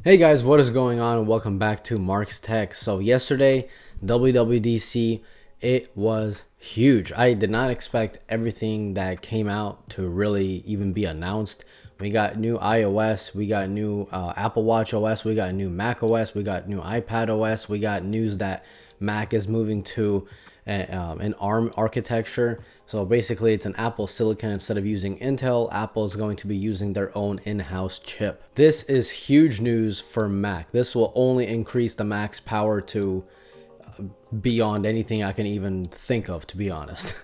Hey guys, what is going on? Welcome back to Mark's Tech. So yesterday, WWDC, it was huge. I did not expect everything that came out to really even be announced. We got new iOS, we got new Apple Watch OS, we got new Mac OS, we got new iPad OS, we got news that Mac is moving to an ARM architecture. So basically, it's an Apple Silicon. Instead of using Intel, Apple is going to be using their own in-house chip. This is huge news for Mac. This will only increase the Mac's power to beyond anything I can even think of, to be honest.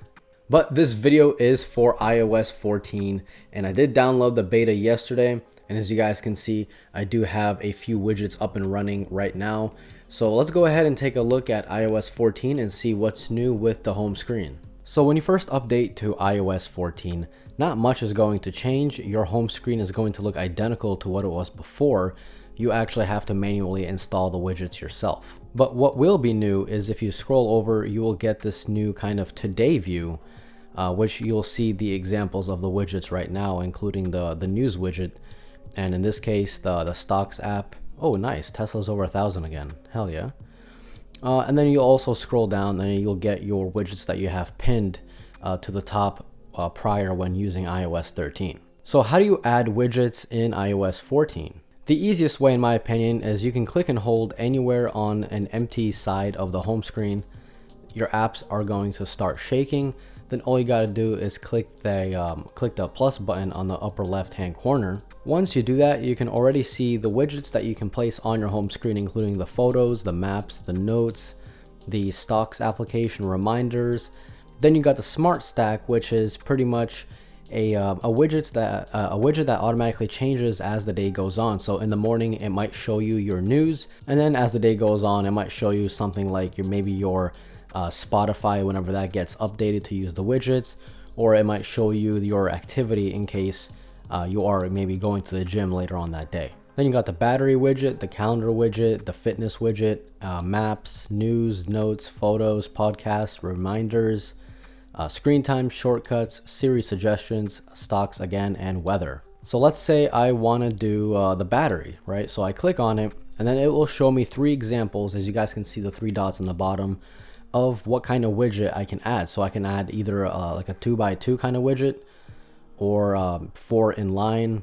But this video is for iOS 14, and I did download the beta yesterday. And as you guys can see, I do have a few widgets up and running right now. So let's go ahead and take a look at iOS 14 and see what's new with the home screen. So when you first update to iOS 14, not much is going to change. Your home screen is going to look identical to what it was before. You actually have to manually install the widgets yourself. But what will be new is if you scroll over, you will get this new kind of today view, which you'll see the examples of the widgets right now, including the news widget. And in this case, the stocks app. Oh, nice. Tesla's over 1,000 again. Hell yeah. And then you'll also scroll down and you'll get your widgets that you have pinned to the top prior when using iOS 13. So how do you add widgets in iOS 14? The easiest way, in my opinion, is you can click and hold anywhere on an empty side of the home screen. Your apps are going to start shaking. Then all you got to do is click the plus button on the upper left hand corner. Once you do that, you can already see the widgets that you can place on your home screen, including the photos, the maps, the notes, the stocks application, reminders. Then you got the smart stack, which is pretty much a widget that automatically changes as the day goes on. So in the morning, it might show you your news, and then as the day goes on, it might show you something like maybe your Spotify whenever that gets updated to use the widgets, or it might show you your activity in case you are maybe going to the gym later on that day. Then you got the battery widget, the calendar widget, the fitness widget, maps, news, notes, photos, podcasts, reminders, screen time, shortcuts, Siri suggestions, stocks again, and weather. So let's say I want to do the battery, right? So I click on it, and then it will show me 3 examples. As you guys can see, the 3 dots on the bottom of what kind of widget I can add. So I can add either like a 2x2 kind of widget, or 4 in line,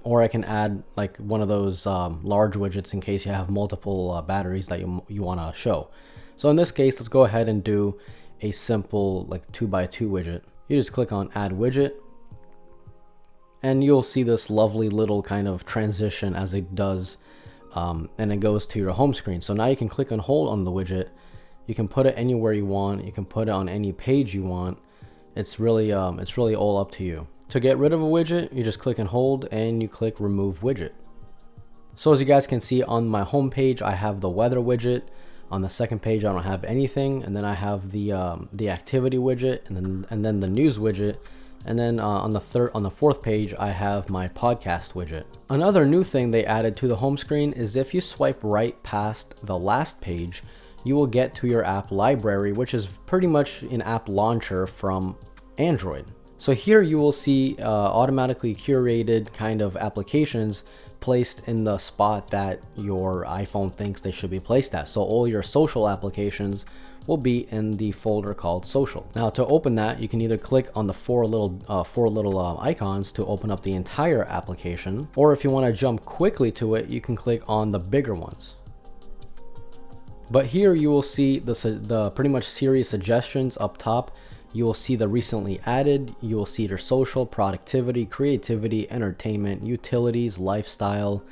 or I can add like one of those large widgets in case you have multiple batteries that you want to show. So in this case, let's go ahead and do a simple like 2x2 widget. You just click on add widget, and you'll see this lovely little kind of transition as it does, and it goes to your home screen. So now you can click and hold on the widget. You can put it anywhere you want. You can put it on any page you want. It's really all up to you. To get rid of a widget, you just click and hold, and you click remove widget. So as you guys can see on my home page, I have the weather widget. On the second page, I don't have anything, and then I have the activity widget, and then the news widget, and then on the fourth page, I have my podcast widget. Another new thing they added to the home screen is if you swipe right past the last page, you will get to your app library, which is pretty much an app launcher from Android. So here you will see automatically curated kind of applications placed in the spot that your iPhone thinks they should be placed at. So all your social applications will be in the folder called social. Now to open that, you can either click on the four little icons to open up the entire application, or if you want to jump quickly to it, you can click on the bigger ones. But here you will see the pretty much Siri suggestions up top. You will see the recently added. You will see their social, productivity, creativity, entertainment, utilities, lifestyle,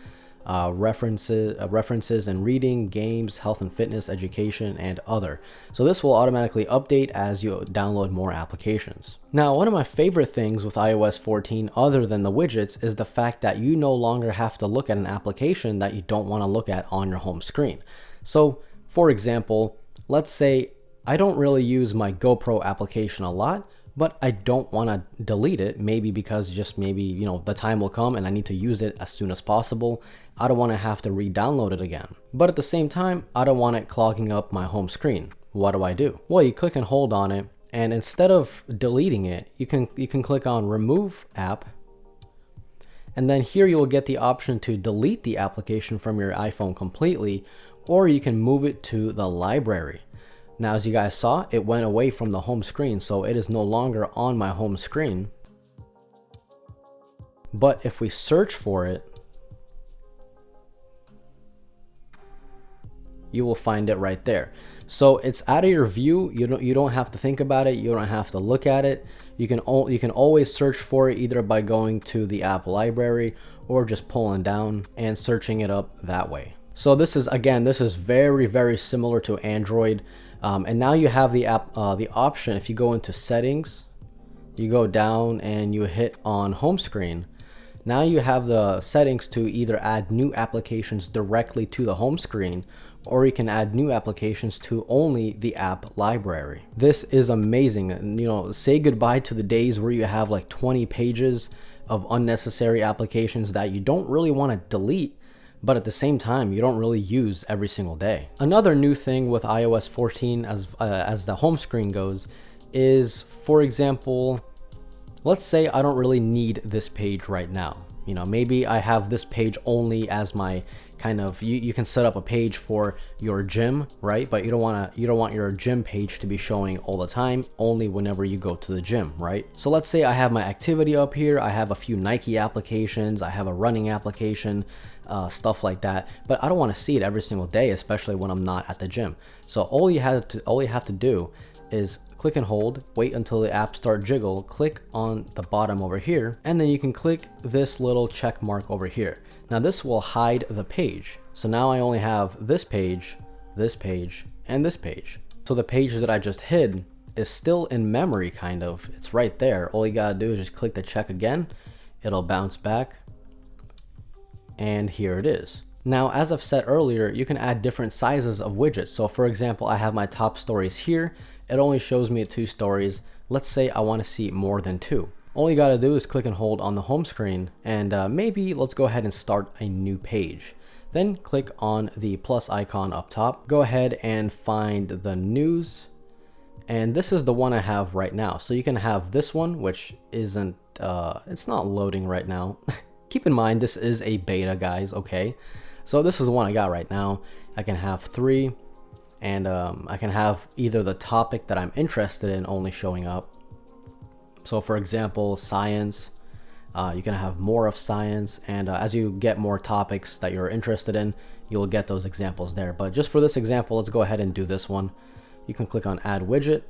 references and reading, games, health and fitness, education, and other. So this will automatically update as you download more applications. Now, one of my favorite things with iOS 14, other than the widgets, is the fact that you no longer have to look at an application that you don't want to look at on your home screen. So for example, let's say I don't really use my GoPro application a lot, but I don't want to delete it, maybe because the time will come and I need to use it as soon as possible. I don't want to have to re-download it again. But at the same time, I don't want it clogging up my home screen. What do? Well, you click and hold on it, and instead of deleting it, you can click on remove app, And then here you will get the option to delete the application from your iPhone completely, or you can move it to the library. Now, as you guys saw, it went away from the home screen, so it is no longer on my home screen. But if we search for it, you will find it right there. So it's out of your view. You don't have to think about it. You don't have to look at it. You can always search for it either by going to the app library or just pulling down and searching it up that way. So this is very, very similar to Android. And now you have the option. If you go into settings, you go down and you hit on home screen. Now you have the settings to either add new applications directly to the home screen, or you can add new applications to only the app library. This is amazing. And, say goodbye to the days where you have like 20 pages of unnecessary applications that you don't really want to delete, but at the same time, you don't really use every single day. Another new thing with iOS 14 as the home screen goes is, for example, let's say I don't really need this page right now. Maybe I have this page only as my kind of, you can set up a page for your gym, right? But you don't want your gym page to be showing all the time, only whenever you go to the gym, right? So let's say I have my activity up here. I have a few Nike applications. I have a running application, stuff like that. But I don't want to see it every single day, especially when I'm not at the gym. So all you have to do is click and hold, wait until the app start jiggle, click on the bottom over here, and then you can click this little check mark over here. Now this will hide the page. So now I only have this page, and this page. So the page that I just hid is still in memory, kind of. It's right there. All you gotta do is just click the check again. It'll bounce back, and here it is. Now, as I've said earlier, you can add different sizes of widgets. So for example, I have my top stories here. It only shows me 2 stories. Let's say I want to see more than 2. All you got to do is click and hold on the home screen, and maybe let's go ahead and start a new page. Then click on the plus icon up top. Go ahead and find the news. And this is the one I have right now. So you can have this one, which isn't, it's not loading right now. Keep in mind, this is a beta, guys, okay? So this is the one I got right now. I can have 3. And I can have either the topic that I'm interested in only showing up. So for example, science, you can have more of science. And as you get more topics that you're interested in, you'll get those examples there. But just for this example, let's go ahead and do this one. You can click on add widget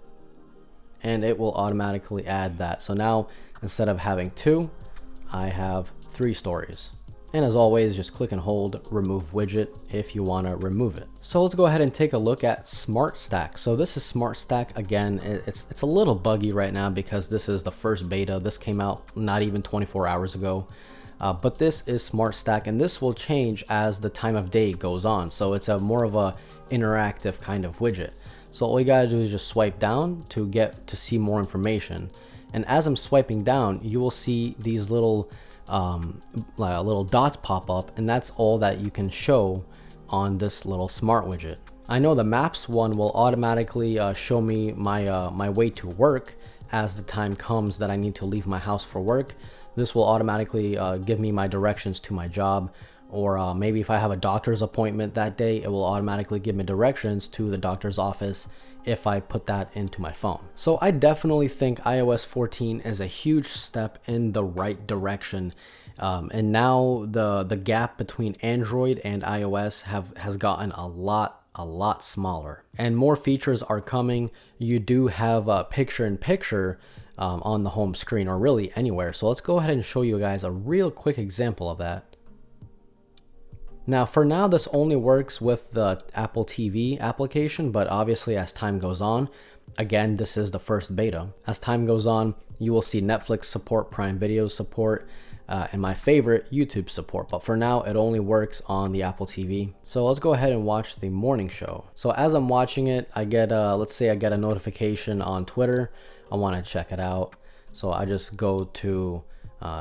and it will automatically add that. So now instead of having 2, I have 3 stories. And as always, just click and hold remove widget if you want to remove it. So let's go ahead and take a look at Smart Stack. So this is Smart Stack. Again, it's a little buggy right now because this is the first beta. This came out not even 24 hours ago. But this is Smart Stack, and this will change as the time of day goes on. So it's a more of a interactive kind of widget. So all you gotta do is just swipe down to get to see more information. And as I'm swiping down, you will see these little dots pop up, and that's all that you can show on this little smart widget. I know the maps one will automatically show me my my way to work as the time comes that I need to leave my house for work. This will automatically give me my directions to my job, or maybe if I have a doctor's appointment that day, it will automatically give me directions to the doctor's office if I put that into my phone. So I definitely think iOS 14 is a huge step in the right direction. And now the gap between Android and iOS has gotten a lot smaller, and more features are coming. You do have a picture-in-picture on the home screen, or really anywhere. So let's go ahead and show you guys a real quick example of that. Now, for now, this only works with the Apple TV application, but obviously as time goes on, again, this is the first beta. As time goes on, you will see Netflix support, Prime Video support, and my favorite, YouTube support. But for now, it only works on the Apple TV. So let's go ahead and watch the morning show. So as I'm watching it, I get, let's say I get a notification on Twitter. I want to check it out. So I just go to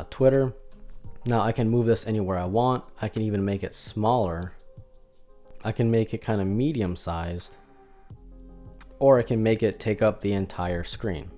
Twitter. Now I can move this anywhere I want. I can even make it smaller. I can make it kind of medium sized, or I can make it take up the entire screen,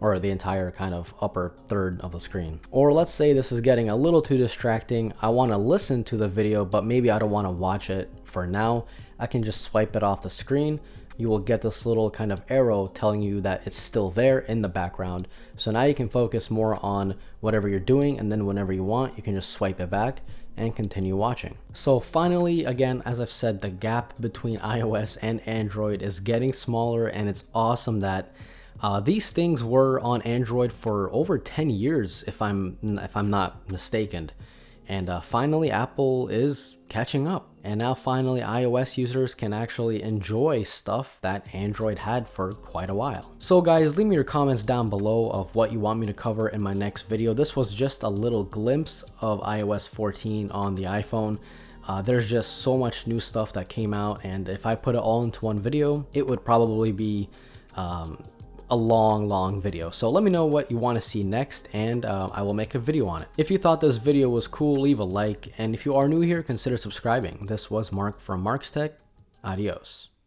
or the entire kind of upper third of the screen. Or let's say this is getting a little too distracting. I want to listen to the video, but maybe I don't want to watch it for now. I can just swipe it off the screen. You will get this little kind of arrow telling you that it's still there in the background. So now you can focus more on whatever you're doing, and then whenever you want, you can just swipe it back and continue watching. So finally, again, as I've said, the gap between iOS and Android is getting smaller, and it's awesome that these things were on Android for over 10 years, if I'm not mistaken. And finally, Apple is catching up. And now finally, iOS users can actually enjoy stuff that Android had for quite a while. So guys, leave me your comments down below of what you want me to cover in my next video. This was just a little glimpse of iOS 14 on the iPhone. There's just so much new stuff that came out, and if I put it all into one video, it would probably be a long video. So let me know what you want to see next, and I will make a video on it. If you thought this video was cool, leave a like, and if you are new here, consider subscribing. This was Mark from Mark's Tech. Adios.